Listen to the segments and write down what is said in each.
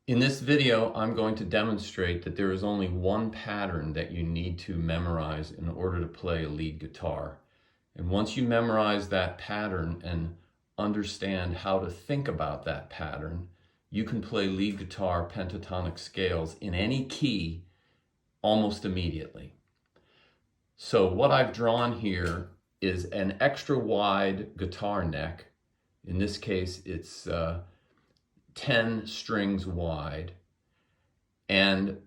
In this video, I'm going to demonstrate that there is only one pattern that you need to memorize in order to play a lead guitar. And once you memorize that pattern and understand how to think about that pattern, you can play lead guitar pentatonic scales in any key almost immediately. So what I've drawn here is an extra wide guitar neck. In this case, it's 10 strings wide, and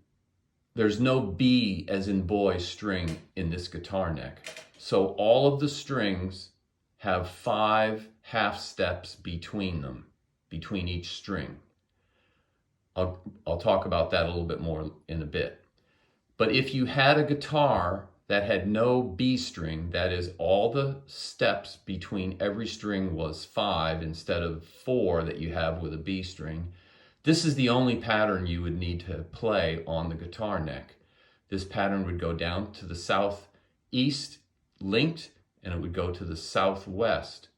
there's no B as in boy string in this guitar neck. So all of the strings have 5 half steps between them, between each string. I'll talk about that a little bit more in a bit. But if you had a guitar that had no B string, that is, all the steps between every string was 5 instead of 4 that you have with a B string, this is the only pattern you would need to play on the guitar neck. This pattern would go down to the southeast, linked, and it would go to the southwest,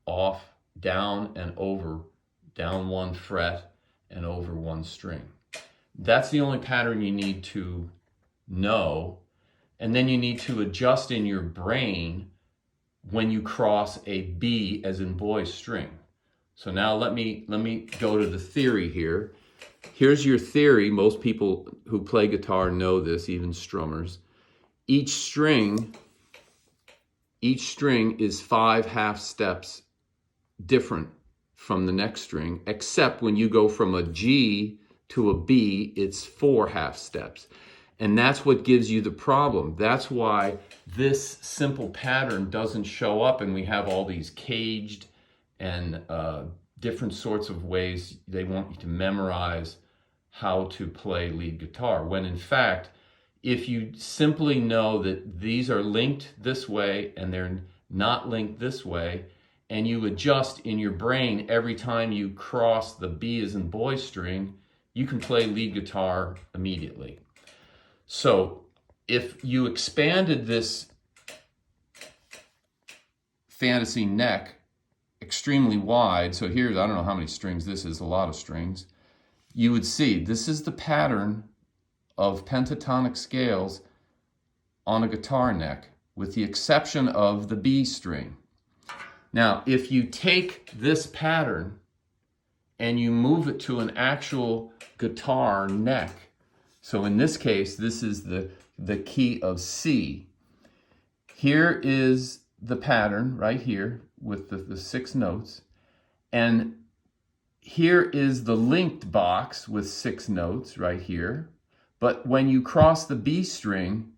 off, down, and over, down 1 fret, and over 1 string. That's the only pattern you need to know. And then you need to adjust in your brain when you cross a B as in boy string. So now let me go to the theory here. Here's your theory. Most people who play guitar know this, even strummers. Each string is 5 half steps different from the next string, except when you go from a G to a B, it's 4 half steps. And that's what gives you the problem. That's why this simple pattern doesn't show up, and we have all these caged and different sorts of ways they want you to memorize how to play lead guitar. When in fact, if you simply know that these are linked this way and they're not linked this way, and you adjust in your brain every time you cross the B as in boy string, you can play lead guitar immediately. So if you expanded this fantasy neck extremely wide, so here's, I don't know how many strings this is, a lot of strings, you would see this is the pattern of pentatonic scales on a guitar neck, with the exception of the B string. Now, if you take this pattern and you move it to an actual guitar neck, so in this case, this is the key of C. Here is the pattern right here with the 6 notes. And here is the linked box with 6 notes right here. But when you cross the B string,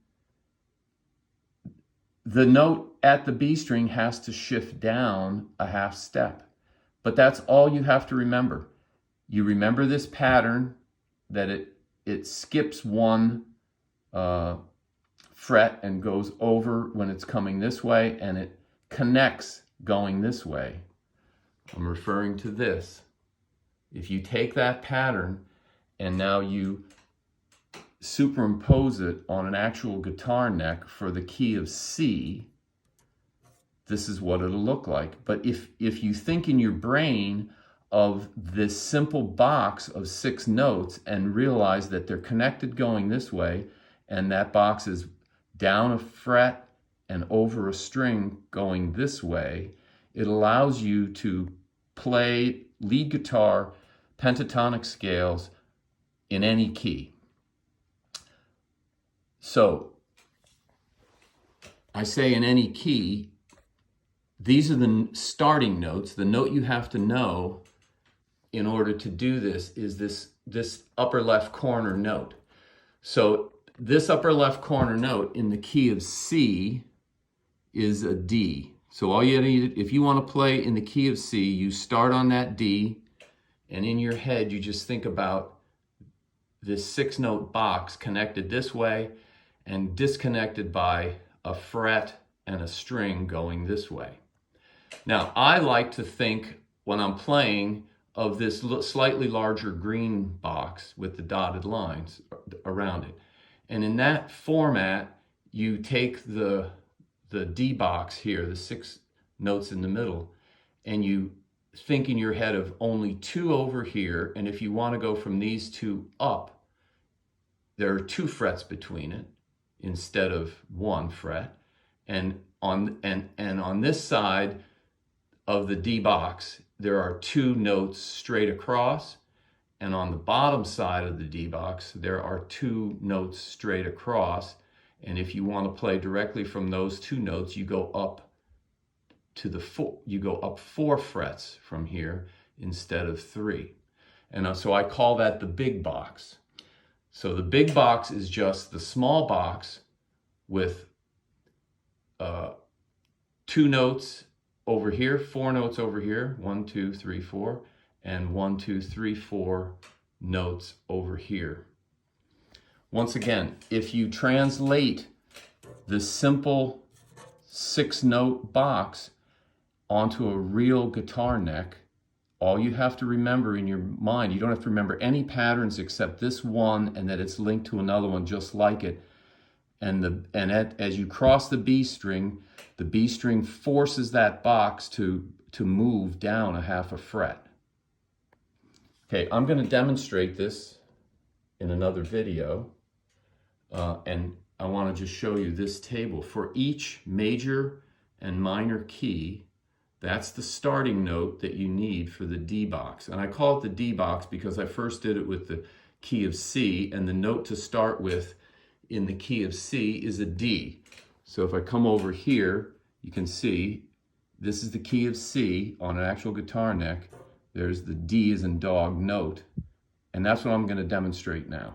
the note at the B string has to shift down a half step. But that's all you have to remember. You remember this pattern, that it skips 1 fret and goes over when it's coming this way, and it connects going this way. I'm referring to this. If you take that pattern and now you superimpose it on an actual guitar neck for the key of C, this is what it'll look like. But if you think in your brain of this simple box of 6 notes and realize that they're connected going this way, and that box is down a fret and over a string going this way, it allows you to play lead guitar pentatonic scales in any key. So I say in any key, these are the starting notes. The note you have to know in order to do this is this upper left corner note. So this upper left corner note in the key of C is a D. So all you need, if you want to play in the key of C, you start on that D, and in your head you just think about this 6-note box connected this way and disconnected by a fret and a string going this way. Now, I like to think when I'm playing of this slightly larger green box with the dotted lines around it. And in that format, you take the D box here, the 6 notes in the middle, and you think in your head of only 2 over here, and if you want to go from these 2 up, there are 2 frets between it instead of 1 fret. And on this side of the D box, there are 2 notes straight across, and on the bottom side of the D box, there are 2 notes straight across. And if you want to play directly from those 2 notes, you go up to the 4, you go up 4 frets from here instead of 3. And so I call that the big box. So the big box is just the small box with 2 notes over here, 4 notes over here, 1, 2, 3, 4, and 1, 2, 3, 4 notes over here. Once again, if you translate this simple 6-note box onto a real guitar neck, all you have to remember in your mind, you don't have to remember any patterns except this one and that it's linked to another one just like it. As you cross the B string forces that box to move down a half a fret. Okay, I'm going to demonstrate this in another video, and I want to just show you this table. For each major and minor key, that's the starting note that you need for the D box. And I call it the D box because I first did it with the key of C, and the note to start with in the key of C is a D. So if I come over here, you can see this is the key of C on an actual guitar neck. There's the D as in dog note, and that's what I'm going to demonstrate now.